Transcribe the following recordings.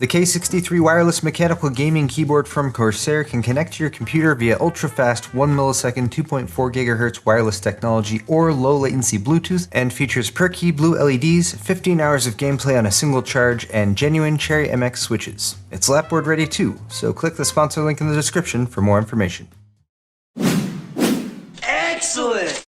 The K63 wireless mechanical gaming keyboard from Corsair can connect to your computer via ultra-fast 1 millisecond 2.4 GHz wireless technology or low latency Bluetooth, and features per-key blue LEDs, 15 hours of gameplay on a single charge, and genuine Cherry MX switches. It's lapboard ready too, so click the sponsor link in the description for more information. Excellent!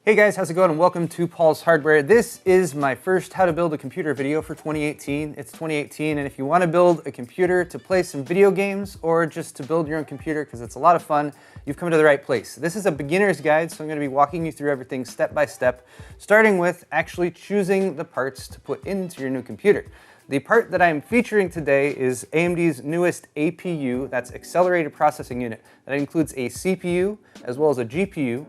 Hey guys, how's it going, and welcome to Paul's Hardware. This is my first how to build a computer video for 2018. It's 2018, and if you want to build a computer to play some video games or just to build your own computer because it's a lot of fun, you've come to the right place. This is a beginner's guide, so I'm going to be walking you through everything step by step, starting with actually choosing the parts to put into your new computer. The part that I'm featuring today is AMD's newest APU, that's Accelerated Processing Unit. That includes a CPU as well as a GPU,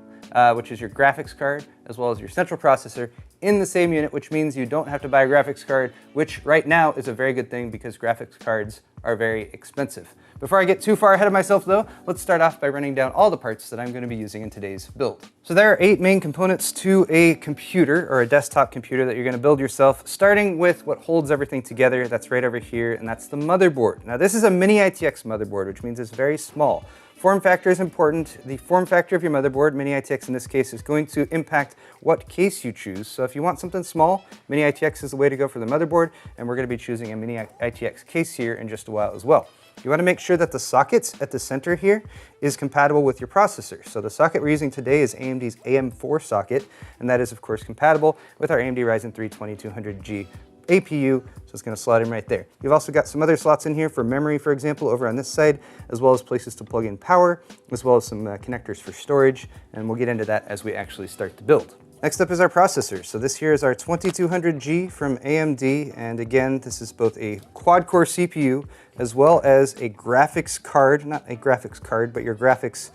which is your graphics card, as well as your central processor in the same unit, which means you don't have to buy a graphics card, which right now is a very good thing because graphics cards are very expensive. Before I get too far ahead of myself though, let's start off by running down all the parts that I'm going to be using in today's build. So there are 8 main components to a computer or a desktop computer that you're going to build yourself, starting with what holds everything together. That's right over here, and that's the motherboard. Now this is a mini ITX motherboard, which means it's very small. Form factor is important. The form factor of your motherboard, Mini ITX in this case, is going to impact what case you choose. So if you want something small, Mini ITX is the way to go for the motherboard, and we're going to be choosing a Mini ITX case here in just a while as well. You want to make sure that the sockets at the center here is compatible with your processor. So the socket we're using today is AMD's AM4 socket, and that is of course compatible with our AMD Ryzen 3 2200G APU, so it's going to slot in right there. You've also got some other slots in here for memory, for example, over on this side, as well as places to plug in power, as well as some connectors for storage, and we'll get into that as we actually start to build. Next up is our processor. So this here is our 2200G from AMD, and again, this is both a quad-core CPU as well as a graphics card, not a graphics card, but your graphics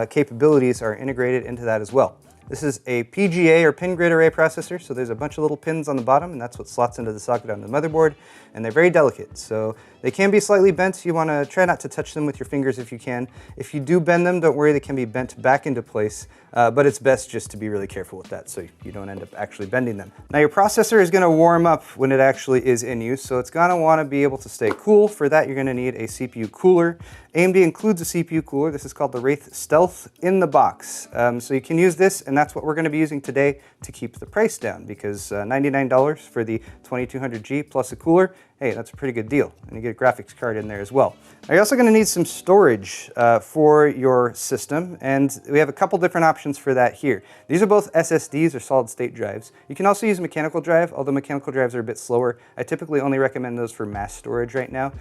capabilities are integrated into that as well. This is a PGA or pin grid array processor, so there's a bunch of little pins on the bottom, and that's what slots into the socket on the motherboard, and they're very delicate, so they can be slightly bent. You want to try not to touch them with your fingers if you can. If you do bend them, don't worry, they can be bent back into place, but it's best just to be really careful with that so you don't end up actually bending them. Now your processor is going to warm up when it actually is in use, so it's going to want to be able to stay cool. For that, you're going to need a CPU cooler. AMD includes a CPU cooler. This is called the Wraith Stealth in the box. So you can use this, and that's what we're going to be using today to keep the price down, because $99 for the 2200G plus a cooler, hey, that's a pretty good deal. And you get a graphics card in there as well. Now you're also going to need some storage for your system, and we have a couple different options for that here. These are both SSDs or solid state drives. You can also use a mechanical drive, although mechanical drives are a bit slower. I typically only recommend those for mass storage right now.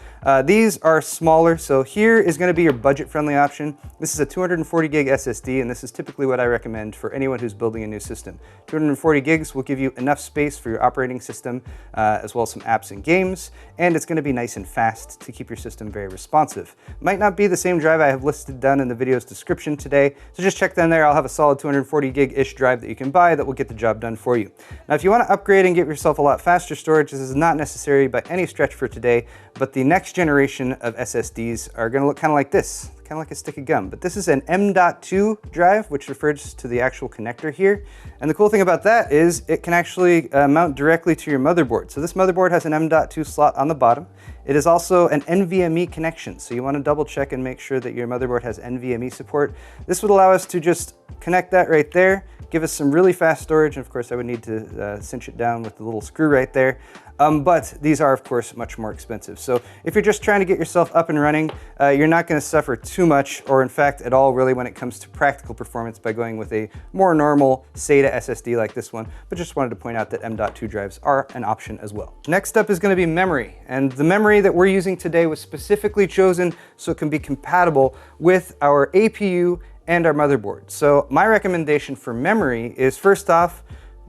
These are smaller, so here is going to be your budget-friendly option. This is a 240 gig SSD, and this is typically what I recommend for anyone who's building a new system. 240 gigs will give you enough space for your operating system, as well as some apps and games, and it's going to be nice and fast to keep your system very responsive. Might not be the same drive I have listed down in the video's description today, so just check down there. I'll have a solid 240 gig-ish drive that you can buy that will get the job done for you. Now if you want to upgrade and get yourself a lot faster storage, this is not necessary by any stretch for today, but the next generation of SSDs are going to look kind of like this. Kind of like a stick of gum, but this is an M.2 drive, which refers to the actual connector here. And the cool thing about that is it can actually mount directly to your motherboard. So this motherboard has an M.2 slot on the bottom. It is also an NVMe connection, so you want to double check and make sure that your motherboard has NVMe support. This would allow us to just connect that right there, give us some really fast storage, and of course I would need to cinch it down with the little screw right there. But these are of course much more expensive. So if you're just trying to get yourself up and running, you're not going to suffer too much, or in fact at all really, when it comes to practical performance by going with a more normal SATA SSD like this one, but just wanted to point out that M.2 drives are an option as well. Next up is going to be memory, and the memory that we're using today was specifically chosen so it can be compatible with our APU and our motherboard. So my recommendation for memory is, first off,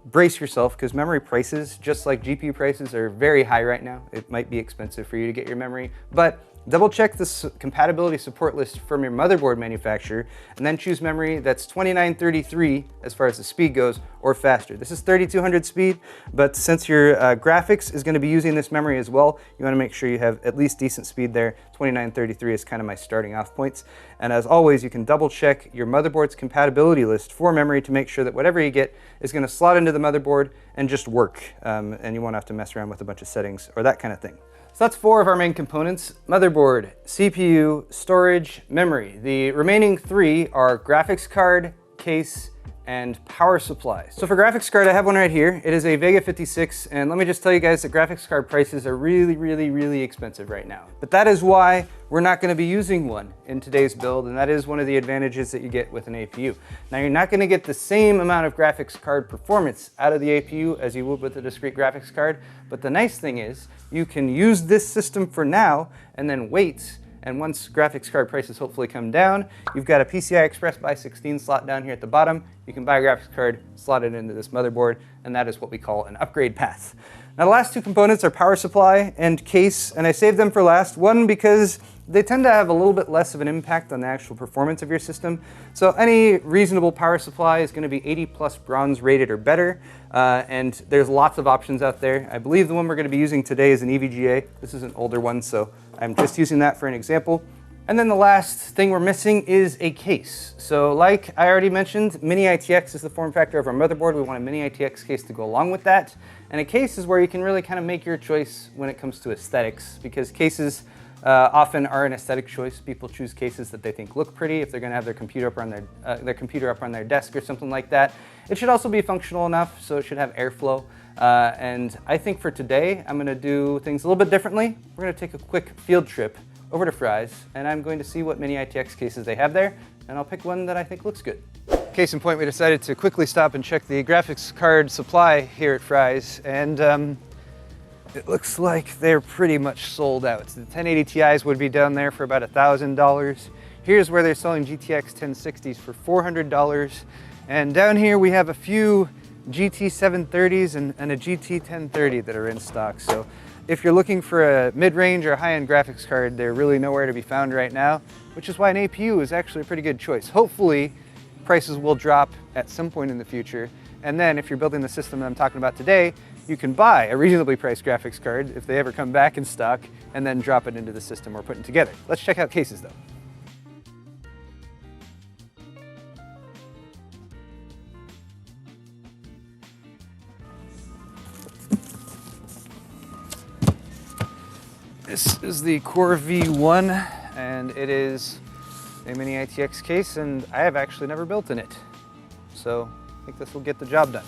brace yourself, because memory prices, just like GPU prices, are very high right now. It might be expensive for you to get your memory, but double check the compatibility support list from your motherboard manufacturer, and then choose memory that's 2933 as far as the speed goes, or faster. This is 3200 speed, but since your graphics is going to be using this memory as well, you want to make sure you have at least decent speed there. 2933 is kind of my starting off points. And as always, you can double check your motherboard's compatibility list for memory to make sure that whatever you get is going to slot into the motherboard and just work, and you won't have to mess around with a bunch of settings or that kind of thing. So that's 4 of our main components: motherboard, CPU, storage, memory. The remaining 3 are graphics card, case, and power supply. So for graphics card, I have one right here. It is a Vega 56, and let me just tell you guys that graphics card prices are really expensive right now. But that is why we're not gonna be using one in today's build, and that is one of the advantages that you get with an APU. Now, you're not gonna get the same amount of graphics card performance out of the APU as you would with a discrete graphics card, but the nice thing is you can use this system for now and then wait. And once graphics card prices hopefully come down, you've got a PCI Express by 16 slot down here at the bottom. You can buy a graphics card, slot it into this motherboard, and that is what we call an upgrade path. Now, the last 2 components are power supply and case, and I saved them for last. One, because they tend to have a little bit less of an impact on the actual performance of your system. So any reasonable power supply is going to be 80+ bronze rated or better, and there's lots of options out there. I believe the one we're going to be using today is an EVGA. This is an older one, so I'm just using that for an example. And then the last thing we're missing is a case. So like I already mentioned, Mini ITX is the form factor of our motherboard. We want a Mini ITX case to go along with that. And a case is where you can really kind of make your choice when it comes to aesthetics, because cases often are an aesthetic choice. People choose cases that they think look pretty if they're going to have their computer up on their desk or something like that. It should also be functional enough, so it should have airflow. And I think for today, I'm going to do things a little bit differently. We're going to take a quick field trip over to Fry's, and I'm going to see what Mini ITX cases they have there, and I'll pick one that I think looks good. Case in point, we decided to quickly stop and check the graphics card supply here at Fry's, and it looks like they're pretty much sold out. So the 1080 Ti's would be down there for about $1,000. Here's where they're selling GTX 1060s for $400, and down here we have a few GT 730s and a GT 1030 that are in stock. So if you're looking for a mid-range or high-end graphics card, they're really nowhere to be found right now, which is why an APU is actually a pretty good choice. Hopefully, prices will drop at some point in the future, and then if you're building the system that I'm talking about today, you can buy a reasonably priced graphics card if they ever come back in stock, and then drop it into the system we're putting together. Let's check out cases though. This is the Core V1, and it is a Mini ITX case, and I have actually never built in it. So I think this will get the job done.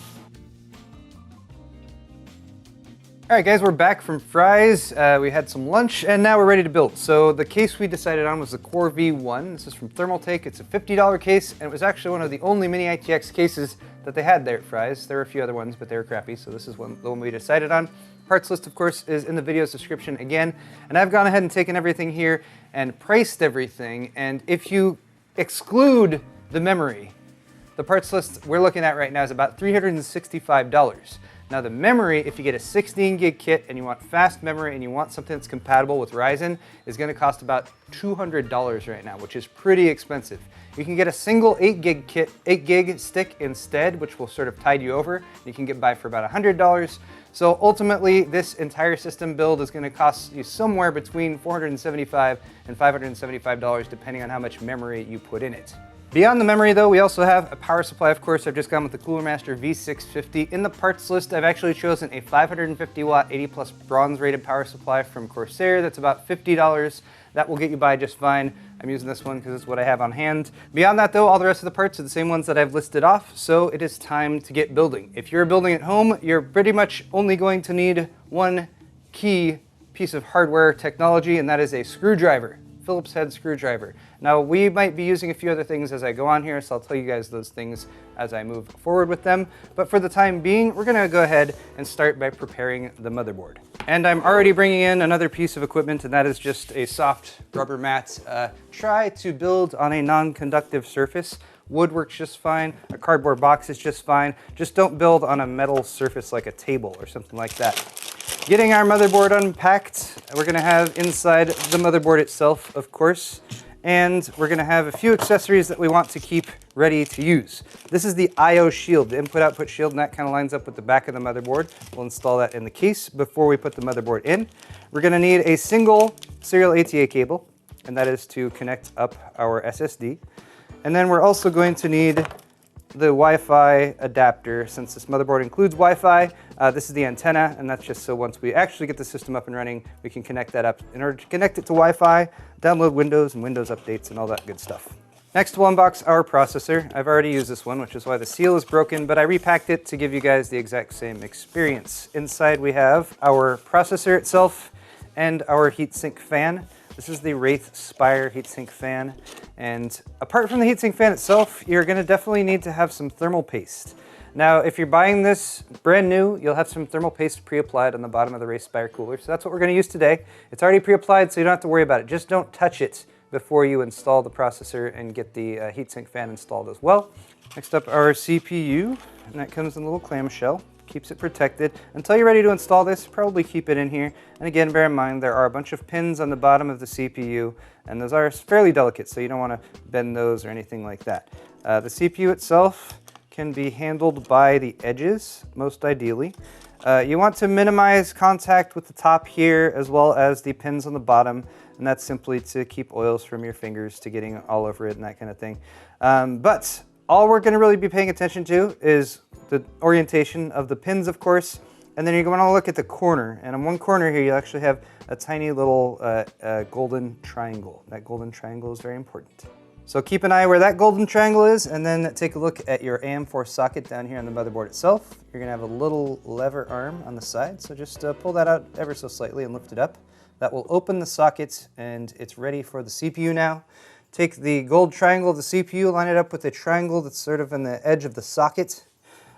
All right, guys, we're back from Fry's. We had some lunch, and now we're ready to build. So the case we decided on was the Core V1. This is from Thermaltake. It's a $50 case, and it was actually one of the only Mini ITX cases that they had there at Fry's. There were a few other ones, but they were crappy, so this is the one we decided on. Parts list, of course, is in the video's description again, and I've gone ahead and taken everything here and priced everything, and if you exclude the memory, the parts list we're looking at right now is about $365. Now the memory, if you get a 16 gig kit and you want fast memory and you want something that's compatible with Ryzen, is going to cost about $200 right now, which is pretty expensive. You can get a single 8 gig stick instead, which will sort of tide you over. You can get by for about $100. So ultimately, this entire system build is going to cost you somewhere between $475 and $575, depending on how much memory you put in it. Beyond the memory though, we also have a power supply. Of course, I've just gone with the Cooler Master V650. In the parts list, I've actually chosen a 550 watt 80+ bronze rated power supply from Corsair. That's about $50. That will get you by just fine. I'm using this one because it's what I have on hand. Beyond that though, all the rest of the parts are the same ones that I've listed off, so it is time to get building. If you're building at home, you're pretty much only going to need one key piece of hardware technology, and that is a screwdriver. Phillips head screwdriver. Now we might be using a few other things as I go on here, so I'll tell you guys those things as I move forward with them. But for the time being, we're gonna go ahead and start by preparing the motherboard. And I'm already bringing in another piece of equipment, and that is just a soft rubber mat. Try to build on a non-conductive surface. Wood works just fine, a cardboard box is just fine. Just don't build on a metal surface like a table or something like that. Getting our motherboard unpacked, we're gonna have inside the motherboard itself, of course, and we're gonna have a few accessories that we want to keep ready to use. This is the I/O shield, the input-output shield, and that kind of lines up with the back of the motherboard. We'll install that in the case before we put the motherboard in. We're gonna need a single serial ATA cable, and that is to connect up our SSD. And then we're also going to need the Wi-Fi adapter. Since this motherboard includes Wi-Fi, this is the antenna, and that's just so once we actually get the system up and running, we can connect that up. In order to connect it to Wi-Fi, download Windows and Windows updates and all that good stuff. Next, we'll unbox our processor. I've already used this one, which is why the seal is broken, but I repacked it to give you guys the exact same experience. Inside we have our processor itself and our heatsink fan. This is the Wraith Spire heatsink fan. And apart from the heatsink fan itself, you're gonna definitely need to have some thermal paste. Now, if you're buying this brand new, you'll have some thermal paste pre-applied on the bottom of the Wraith Spire cooler. So that's what we're gonna use today. It's already pre-applied, so you don't have to worry about it. Just don't touch it before you install the processor and get the heatsink fan installed as well. Next up, our CPU, and that comes in a little clamshell. Keeps it protected. Until you're ready to install this, probably keep it in here. And again, bear in mind, there are a bunch of pins on the bottom of the CPU, and those are fairly delicate, so you don't want to bend those or anything like that. The CPU itself can be handled by the edges, most ideally. You want to minimize contact with the top here, as well as the pins on the bottom, and that's simply to keep oils from your fingers to getting all over it and that kind of thing. But all we're going to really be paying attention to is the orientation of the pins, of course, and then you're going to look at the corner. And on one corner here, you actually have a tiny little golden triangle. That golden triangle is very important. So keep an eye where that golden triangle is, and then take a look at your AM4 socket down here on the motherboard itself. You're going to have a little lever arm on the side, so just pull that out ever so slightly and lift it up. That will open the socket, and it's ready for the CPU now. Take the gold triangle of the CPU, line it up with the triangle that's sort of in the edge of the socket.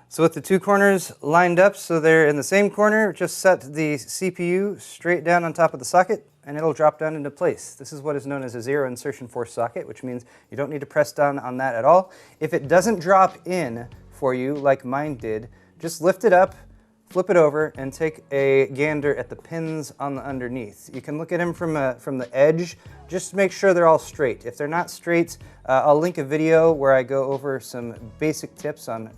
So with the two corners lined up so they're in the same corner, just set the CPU straight down on top of the socket and it'll drop down into place. This is what is known as a zero insertion force socket, which means you don't need to press down on that at all. If it doesn't drop in for you like mine did, just lift it up, flip it over, and take a gander at the pins on the underneath. You can look at them from the edge, just to make sure they're all straight. If they're not straight, I'll link a video where I go over some basic tips on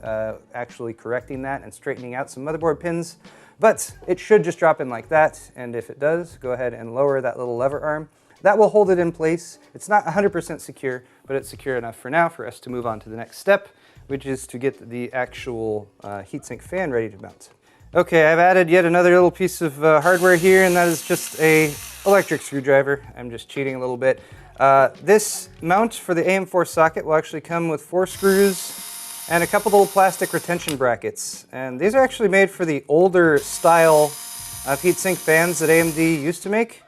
actually correcting that and straightening out some motherboard pins. But it should just drop in like that, and if it does, go ahead and lower that little lever arm. That will hold it in place. It's not 100% secure, but it's secure enough for now for us to move on to the next step, which is to get the actual heatsink fan ready to mount. Okay, I've added yet another little piece of hardware here, and that is just a electric screwdriver. I'm just cheating a little bit. This mount for the AM4 socket will actually come with 4 screws and a couple little plastic retention brackets. And these are actually made for the older style of heatsink fans that AMD used to make.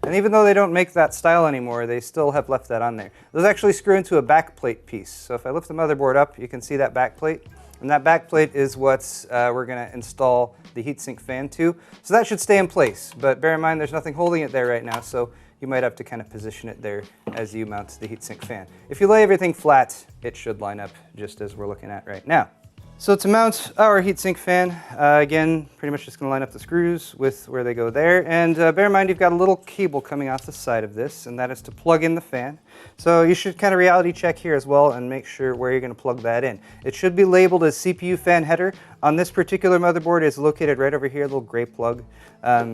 And even though they don't make that style anymore, they still have left that on there. Those actually screw into a backplate piece. So if I lift the motherboard up, you can see that backplate. And that backplate is what we're going to install the heatsink fan to. So that should stay in place, but bear in mind there's nothing holding it there right now, so you might have to kind of position it there as you mount the heatsink fan. If you lay everything flat, it should line up just as we're looking at right now. So to mount our heatsink fan, again, pretty much just going to line up the screws with where they go there. And bear in mind you've got a little cable coming off the side of this, and that is to plug in the fan. So you should kind of reality check here as well and make sure where you're going to plug that in. It should be labeled as CPU fan header. On this particular motherboard, it's located right over here, a little gray plug.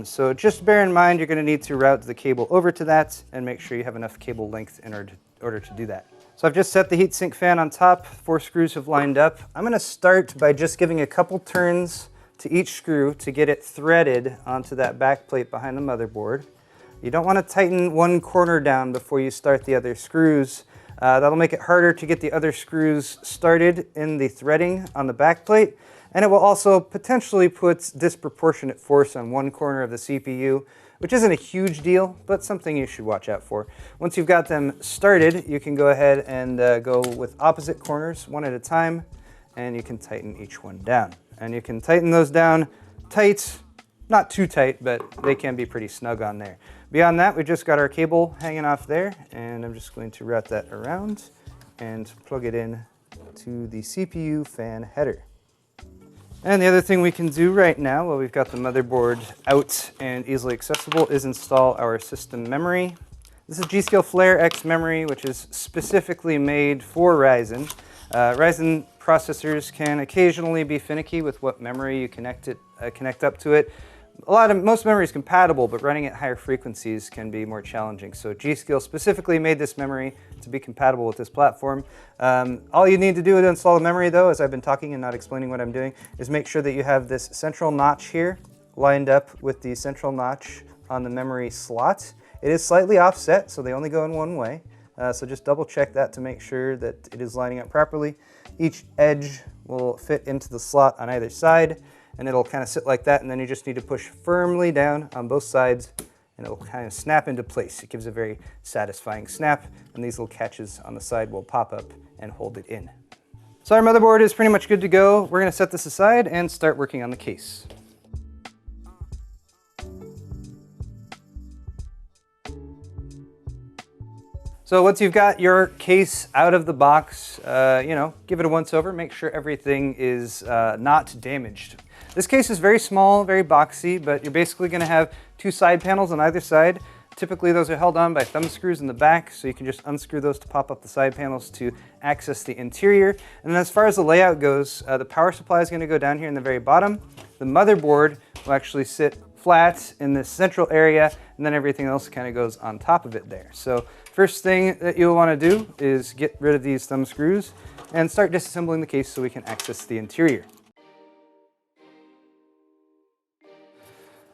So just bear in mind you're going to need to route the cable over to that and make sure you have enough cable length in order to do that. So I've just set the heatsink fan on top, 4 screws have lined up. I'm going to start by just giving a couple turns to each screw to get it threaded onto that back plate behind the motherboard. You don't want to tighten one corner down before you start the other screws. That'll make it harder to get the other screws started in the threading on the back plate, and it will also potentially put disproportionate force on one corner of the CPU, which isn't a huge deal, but something you should watch out for. Once you've got them started, you can go ahead and go with opposite corners one at a time, and you can tighten each one down. And you can tighten those down tight, not too tight, but they can be pretty snug on there. Beyond that, we just got our cable hanging off there, and I'm just going to route that around and plug it in to the CPU fan header. And the other thing we can do right now, while we've got the motherboard out and easily accessible, is install our system memory. This is G.Skill Flare X memory, which is specifically made for Ryzen. Ryzen processors can occasionally be finicky with what memory you connect up to it, Most memory is compatible, but running at higher frequencies can be more challenging. So G.Skill specifically made this memory to be compatible with this platform. All you need to do to install the memory, though, as I've been talking and not explaining what I'm doing, is make sure that you have this central notch here lined up with the central notch on the memory slot. It is slightly offset, so they only go in one way. So just double check that to make sure that it is lining up properly. Each edge will fit into the slot on either side, and it'll kind of sit like that, and then you just need to push firmly down on both sides, and it'll kind of snap into place. It gives a very satisfying snap, and these little catches on the side will pop up and hold it in. So our motherboard is pretty much good to go. We're going to set this aside and start working on the case. So once you've got your case out of the box, give it a once over, make sure everything is not damaged. This case is very small, very boxy, but you're basically going to have two side panels on either side. Typically those are held on by thumb screws in the back, so you can just unscrew those to pop up the side panels to access the interior. And then as far as the layout goes, the power supply is going to go down here in the very bottom. The motherboard will actually sit flat in this central area, and then everything else kind of goes on top of it there. So first thing that you'll want to do is get rid of these thumb screws and start disassembling the case so we can access the interior.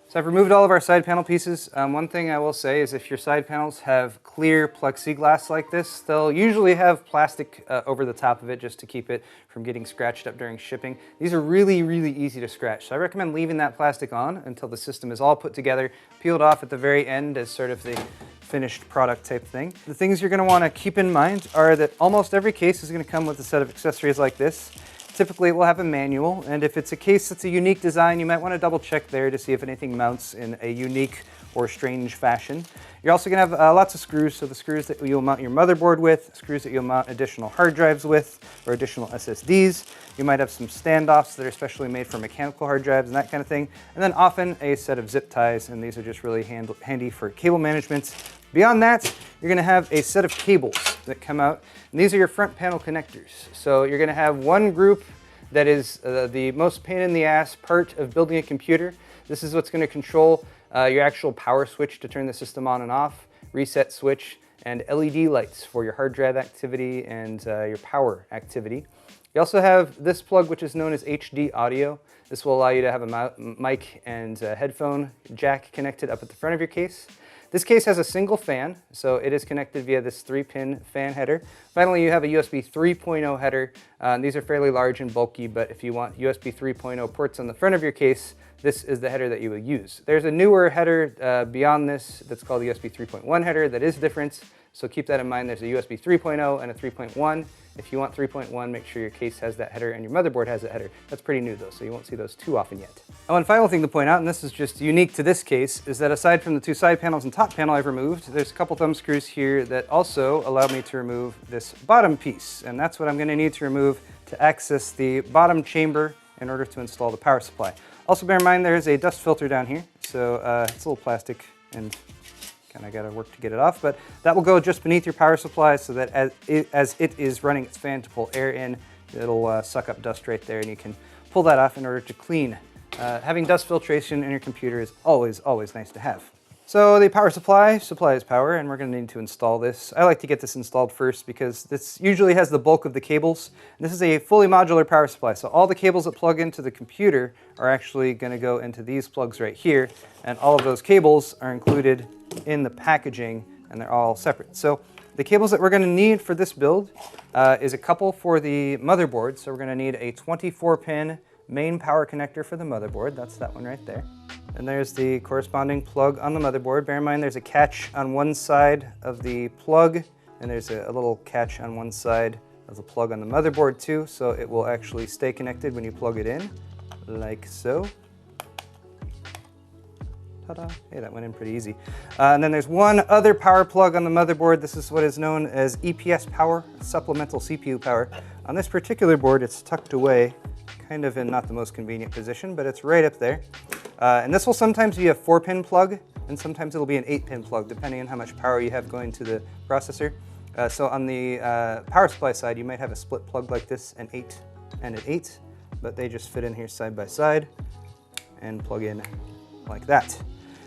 So I've removed all of our side panel pieces. One thing I will say is if your side panels have clear plexiglass like this, they'll usually have plastic over the top of it just to keep it from getting scratched up during shipping. These are really, really easy to scratch. So I recommend leaving that plastic on until the system is all put together, peeled off at the very end as sort of the finished product type thing. The things you're going to want to keep in mind are that almost every case is going to come with a set of accessories like this. Typically it will have a manual, and if it's a case that's a unique design, you might want to double check there to see if anything mounts in a unique or strange fashion. You're also going to have lots of screws, so the screws that you'll mount your motherboard with, screws that you'll mount additional hard drives with, or additional SSDs. You might have some standoffs that are specially made for mechanical hard drives and that kind of thing. And then often a set of zip ties, and these are just really handy for cable management. Beyond that, you're going to have a set of cables that come out, and these are your front panel connectors. So you're going to have one group that is the most pain in the ass part of building a computer. This is what's going to control your actual power switch to turn the system on and off, reset switch, and LED lights for your hard drive activity and your power activity. You also have this plug, which is known as HD audio. This will allow you to have a mic and headphone jack connected up at the front of your case. This case has a single fan, so it is connected via this 3-pin fan header. Finally, you have a USB 3.0 header. These are fairly large and bulky, but if you want USB 3.0 ports on the front of your case, this is the header that you will use. There's a newer header beyond this that's called the USB 3.1 header that is different, so keep that in mind. There's a USB 3.0 and a 3.1. If you want 3.1, make sure your case has that header and your motherboard has that header. That's pretty new though, so you won't see those too often yet. And one final thing to point out, and this is just unique to this case, is that aside from the two side panels and top panel I've removed, there's a couple thumb screws here that also allow me to remove this bottom piece. And that's what I'm going to need to remove to access the bottom chamber in order to install the power supply. Also bear in mind there's a dust filter down here, so it's a little plastic and kind of got to work to get it off, but that will go just beneath your power supply so that as it is running its fan to pull air in, it'll suck up dust right there, and you can pull that off in order to clean. Having dust filtration in your computer is always nice to have. So the power supply supplies power, and we're going to need to install this. I like to get this installed first because this usually has the bulk of the cables. And this is a fully modular power supply, so all the cables that plug into the computer are actually going to go into these plugs right here, and all of those cables are included in the packaging, and they're all separate. So the cables that we're going to need for this build is a couple for the motherboard. So we're going to need a 24-pin main power connector for the motherboard. That's that one right there. And there's the corresponding plug on the motherboard. Bear in mind there's a catch on one side of the plug, and there's a little catch on one side of the plug on the motherboard too, so it will actually stay connected when you plug it in, like so. Ta-da. Hey, that went in pretty easy. And then there's one other power plug on the motherboard. This is what is known as EPS power, supplemental CPU power. On this particular board, it's tucked away, kind of in not the most convenient position, but it's right up there. And this will sometimes be a 4-pin plug, and sometimes it'll be an 8-pin plug, depending on how much power you have going to the processor. So on the power supply side, you might have a split plug like this, an 8 and an 8, but they just fit in here side by side and plug in like that.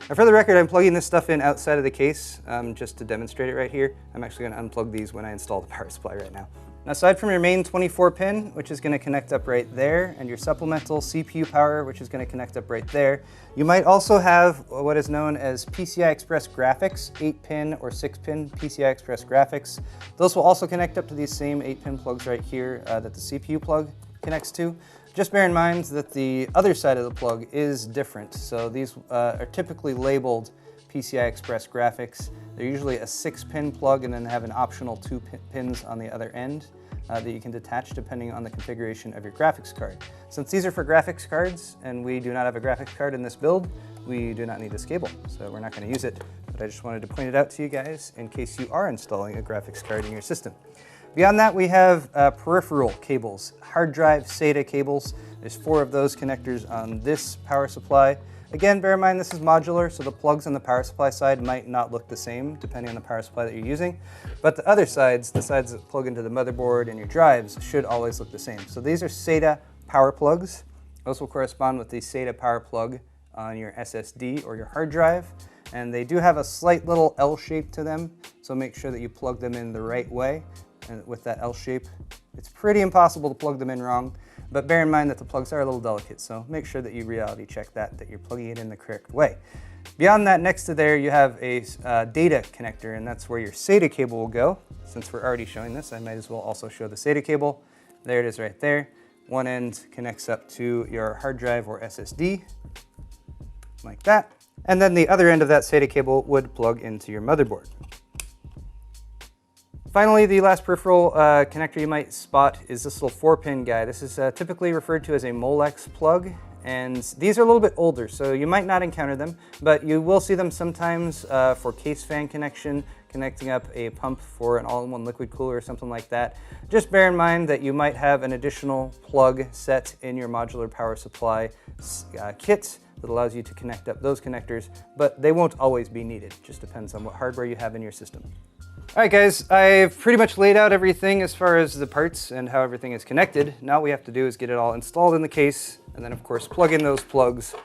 Now for the record, I'm plugging this stuff in outside of the case just to demonstrate it right here. I'm actually going to unplug these when I install the power supply right now. Now aside from your main 24 pin, which is going to connect up right there, and your supplemental CPU power, which is going to connect up right there, you might also have what is known as PCI Express graphics, 8-pin or 6-pin PCI Express graphics. Those will also connect up to these same 8-pin plugs right here that the CPU plug connects to. Just bear in mind that the other side of the plug is different. So these are typically labeled PCI Express graphics. They're usually a 6-pin plug and then have an optional 2 pins on the other end that you can detach depending on the configuration of your graphics card. Since these are for graphics cards and we do not have a graphics card in this build, we do not need this cable, so we're not going to use it. But I just wanted to point it out to you guys in case you are installing a graphics card in your system. Beyond that, we have peripheral cables, hard drive SATA cables. There's 4 of those connectors on this power supply. Again, bear in mind this is modular, so the plugs on the power supply side might not look the same depending on the power supply that you're using. But the other sides, the sides that plug into the motherboard and your drives, should always look the same. So these are SATA power plugs. Those will correspond with the SATA power plug on your SSD or your hard drive. And they do have a slight little L shape to them, so make sure that you plug them in the right way. And with that L shape, it's pretty impossible to plug them in wrong. But bear in mind that the plugs are a little delicate, so make sure that you reality check that you're plugging it in the correct way. Beyond that, next to there, you have a data connector, and that's where your SATA cable will go. Since we're already showing this, I might as well also show the SATA cable. There it is right there. One end connects up to your hard drive or SSD, like that. And then the other end of that SATA cable would plug into your motherboard. Finally, the last peripheral connector you might spot is this little 4-pin guy. This is typically referred to as a Molex plug, and these are a little bit older, so you might not encounter them, but you will see them sometimes for case fan connection, connecting up a pump for an all-in-one liquid cooler or something like that. Just bear in mind that you might have an additional plug set in your modular power supply kit that allows you to connect up those connectors, but they won't always be needed. It just depends on what hardware you have in your system. All right, guys, I've pretty much laid out everything as far as the parts and how everything is connected. Now what we have to do is get it all installed in the case, and then of course plug in those plugs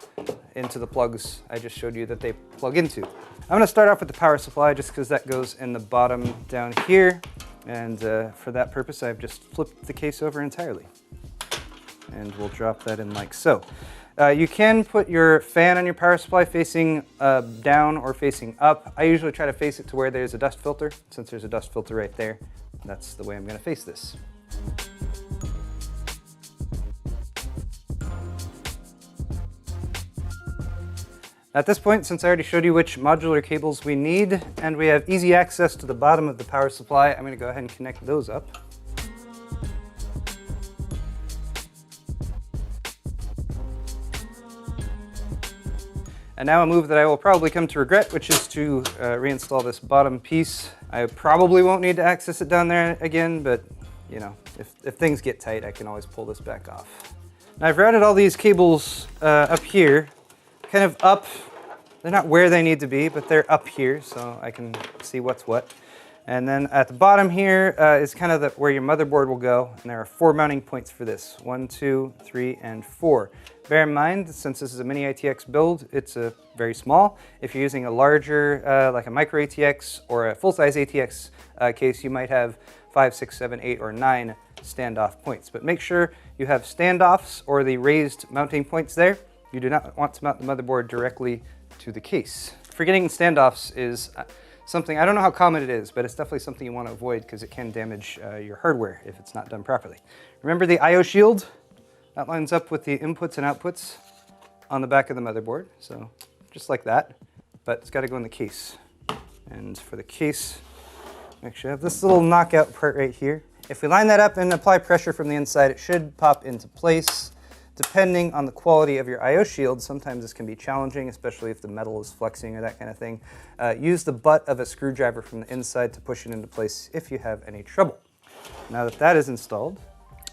into the plugs I just showed you that they plug into. I'm going to start off with the power supply just because that goes in the bottom down here, and for that purpose I've just flipped the case over entirely. And we'll drop that in like so. You can put your fan on your power supply facing down or facing up. I usually try to face it to where there's a dust filter. Since there's a dust filter right there, that's the way I'm going to face this. At this point, since I already showed you which modular cables we need, and we have easy access to the bottom of the power supply, I'm going to go ahead and connect those up. And now a move that I will probably come to regret, which is to reinstall this bottom piece. I probably won't need to access it down there again, but you know, if things get tight, I can always pull this back off. Now I've routed all these cables up here, kind of up. They're not where they need to be, but they're up here, so I can see what's what. And then at the bottom here is kind of where your motherboard will go, and there are 4 mounting points for this. 1, 2, 3, and 4. Bear in mind, since this is a mini ATX build, it's very small. If you're using a larger, like a micro ATX or a full-size ATX case, you might have 5, 6, 7, 8, or 9 standoff points. But make sure you have standoffs or the raised mounting points there. You do not want to mount the motherboard directly to the case. Forgetting standoffs is something, I don't know how common it is, but it's definitely something you want to avoid because it can damage your hardware if it's not done properly. Remember the I/O shield? That lines up with the inputs and outputs on the back of the motherboard, so just like that, but it's got to go in the case. And for the case, make sure I have this little knockout part right here. If we line that up and apply pressure from the inside, it should pop into place. Depending on the quality of your I/O shield, sometimes this can be challenging, especially if the metal is flexing or that kind of thing. Use the butt of a screwdriver from the inside to push it into place if you have any trouble. Now that that is installed,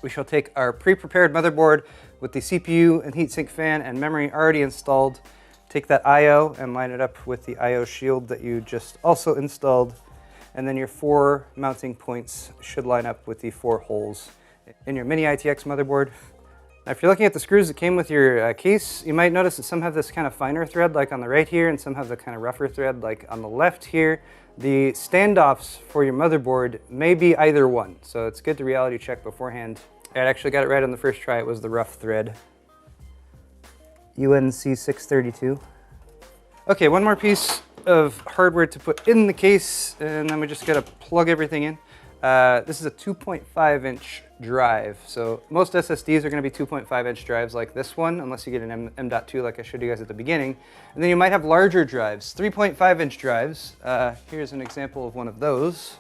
we shall take our pre-prepared motherboard with the CPU and heatsink fan and memory already installed, take that I/O and line it up with the I/O shield that you just also installed, and then your 4 mounting points should line up with the 4 holes in your mini ITX motherboard. Now, if you're looking at the screws that came with your case, you might notice that some have this kind of finer thread like on the right here, and some have the kind of rougher thread like on the left here. The standoffs for your motherboard may be either one, so it's good to reality check beforehand. I actually got it right on the first try. It was the rough thread. UNC 632. Okay, one more piece of hardware to put in the case, and then we just gotta plug everything in. This is a 2.5-inch drive. So most SSDs are going to be 2.5-inch drives like this one, unless you get an M.2 like I showed you guys at the beginning. And then you might have larger drives, 3.5-inch drives. Here's an example of one of those.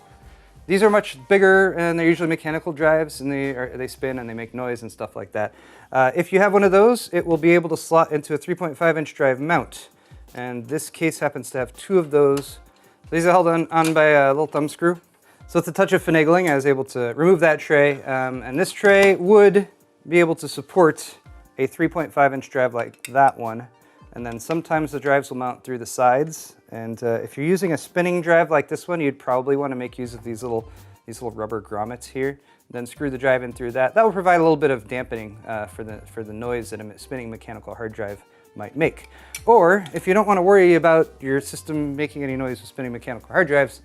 These are much bigger, and they're usually mechanical drives, and they spin and they make noise and stuff like that. If you have one of those, it will be able to slot into a 3.5-inch drive mount. And this case happens to have 2 of those. These are held on by a little thumb screw. So with a touch of finagling, I was able to remove that tray, and this tray would be able to support a 3.5-inch drive like that one. And then sometimes the drives will mount through the sides. And if you're using a spinning drive like this one, you'd probably want to make use of these little rubber grommets here. Then screw the drive in through that. That will provide a little bit of dampening for the noise that a spinning mechanical hard drive might make. Or if you don't want to worry about your system making any noise with spinning mechanical hard drives,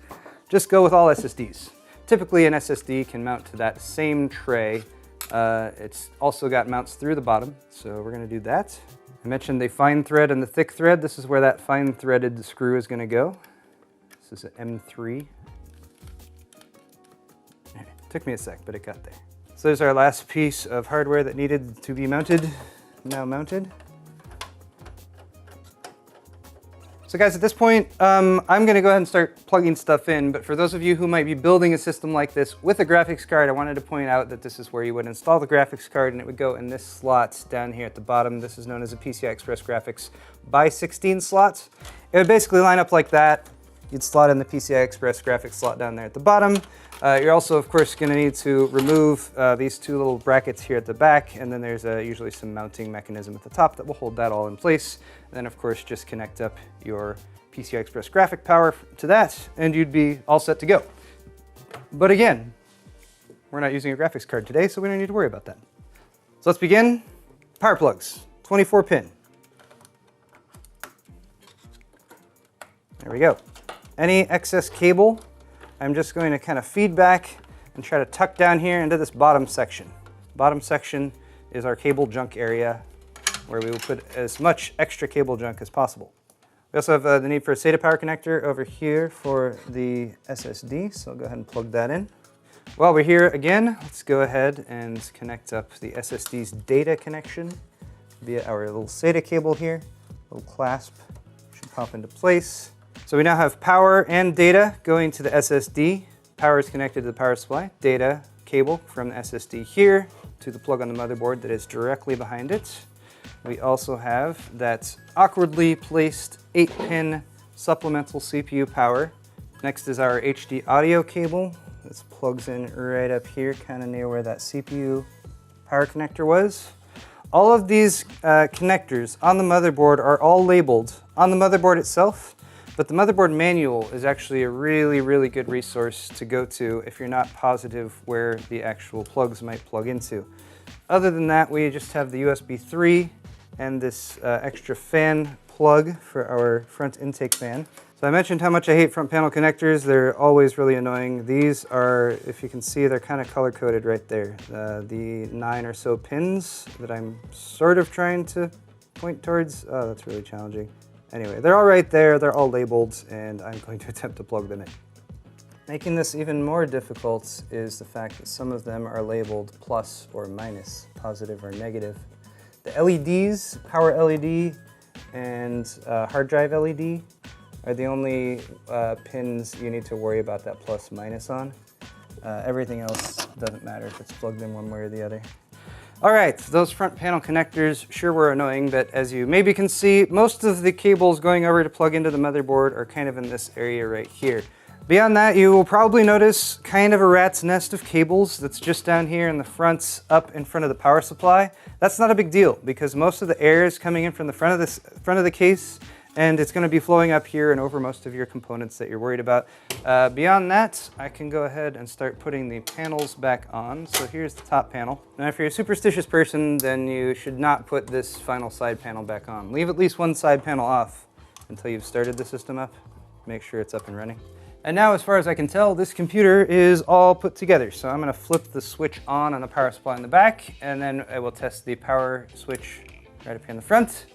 just go with all SSDs. Typically an SSD can mount to that same tray. It's also got mounts through the bottom, so we're going to do that. I mentioned the fine thread and the thick thread. This is where that fine threaded screw is going to go. This is an M3. Took me a sec, but it got there. So there's our last piece of hardware that needed to be mounted. Now mounted. So guys, at this point, I'm going to go ahead and start plugging stuff in, but for those of you who might be building a system like this with a graphics card, I wanted to point out that this is where you would install the graphics card, and it would go in this slot down here at the bottom. This is known as a PCI Express Graphics by 16 slots. It would basically line up like that. You'd slot in the PCI Express graphics slot down there at the bottom. You're also, of course, going to need to remove these 2 little brackets here at the back, and then there's usually some mounting mechanism at the top that will hold that all in place. And then, of course, just connect up your PCI Express graphic power to that, and you'd be all set to go. But again, we're not using a graphics card today, so we don't need to worry about that. So let's begin. Power plugs, 24 pin. There we go. Any excess cable, I'm just going to kind of feed back and try to tuck down here into this bottom section. Bottom section is our cable junk area, where we will put as much extra cable junk as possible. We also have the need for a SATA power connector over here for the SSD, so I'll go ahead and plug that in. While we're here again, let's go ahead and connect up the SSD's data connection via our little SATA cable here. Little clasp should pop into place. So we now have power and data going to the SSD. Power is connected to the power supply. Data cable from the SSD here to the plug on the motherboard that is directly behind it. We also have that awkwardly placed 8-pin supplemental CPU power. Next is our HD audio cable. This plugs in right up here, kind of near where that CPU power connector was. All of these connectors on the motherboard are all labeled on the motherboard itself, but the motherboard manual is actually a really good resource to go to if you're not positive where the actual plugs might plug into. Other than that, we just have the USB 3 and this extra fan plug for our front intake fan. So I mentioned how much I hate front panel connectors. They're always really annoying. These are, if you can see, they're kind of color-coded right there. The 9 or so pins that I'm sort of trying to point towards. Oh, that's really challenging. Anyway, they're all right there. They're all labeled, and I'm going to attempt to plug them in. Making this even more difficult is the fact that some of them are labeled plus or minus, positive or negative. The LEDs, power LED and hard drive LED, are the only pins you need to worry about that plus minus on. Everything else doesn't matter if it's plugged in one way or the other. All right, those front panel connectors sure were annoying, but as you maybe can see, most of the cables going over to plug into the motherboard are kind of in this area right here. Beyond that, you will probably notice kind of a rat's nest of cables that's just down here in the front, up in front of the power supply. That's not a big deal because most of the air is coming in from the front of the case, and it's going to be flowing up here and over most of your components that you're worried about. Beyond that, I can go ahead and start putting the panels back on. So here's the top panel. Now if you're a superstitious person, then you should not put this final side panel back on. Leave at least one side panel off until you've started the system up. Make sure it's up and running. And now, as far as I can tell, this computer is all put together. So I'm going to flip the switch on the power supply in the back, and then I will test the power switch right up here in the front.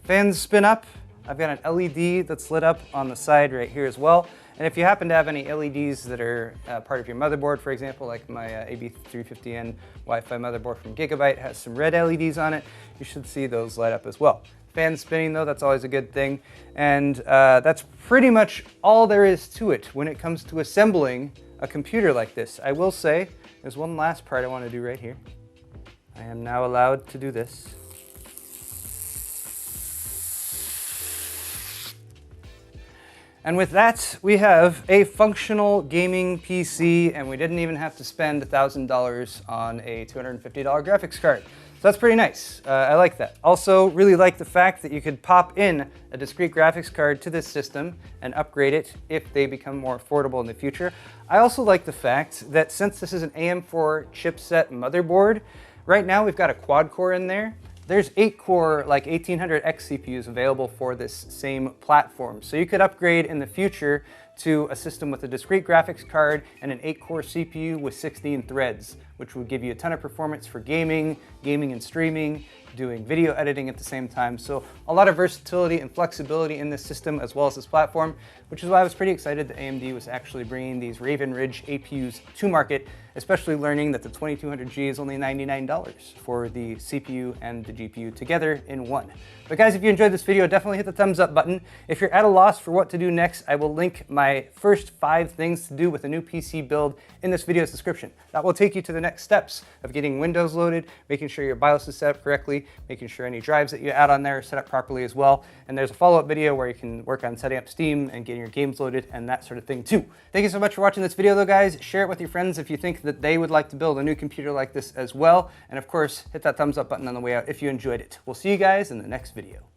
Fans spin up. I've got an LED that's lit up on the side right here as well. And if you happen to have any LEDs that are part of your motherboard, for example, like my AB350N Wi-Fi motherboard from Gigabyte has some red LEDs on it, you should see those light up as well. Fans spinning though, that's always a good thing. And that's pretty much all there is to it when it comes to assembling a computer like this. I will say, there's one last part I want to do right here. I am now allowed to do this. And with that, we have a functional gaming PC, and we didn't even have to spend $1,000 on a $250 graphics card. So that's pretty nice. I like that. Also, really like the fact that you could pop in a discrete graphics card to this system and upgrade it if they become more affordable in the future. I also like the fact that since this is an AM4 chipset motherboard, right now we've got a quad core in there. There's 8-core, like 1800X CPUs available for this same platform. So you could upgrade in the future to a system with a discrete graphics card and an 8-core CPU with 16 threads, which would give you a ton of performance for gaming and streaming, doing video editing at the same time. So a lot of versatility and flexibility in this system as well as this platform, which is why I was pretty excited that AMD was actually bringing these Raven Ridge APUs to market, especially learning that the 2200G is only $99 for the CPU and the GPU together in one. But guys, if you enjoyed this video, definitely hit the thumbs up button. If you're at a loss for what to do next, I will link my first 5 things to do with a new PC build in this video's description. That will take you to the next steps of getting Windows loaded, making sure your BIOS is set up correctly, making sure any drives that you add on there are set up properly as well. And there's a follow-up video where you can work on setting up Steam and getting your games loaded and that sort of thing too. Thank you so much for watching this video though, guys. Share it with your friends if you think that they would like to build a new computer like this as well. And of course, hit that thumbs up button on the way out if you enjoyed it. We'll see you guys in the next video.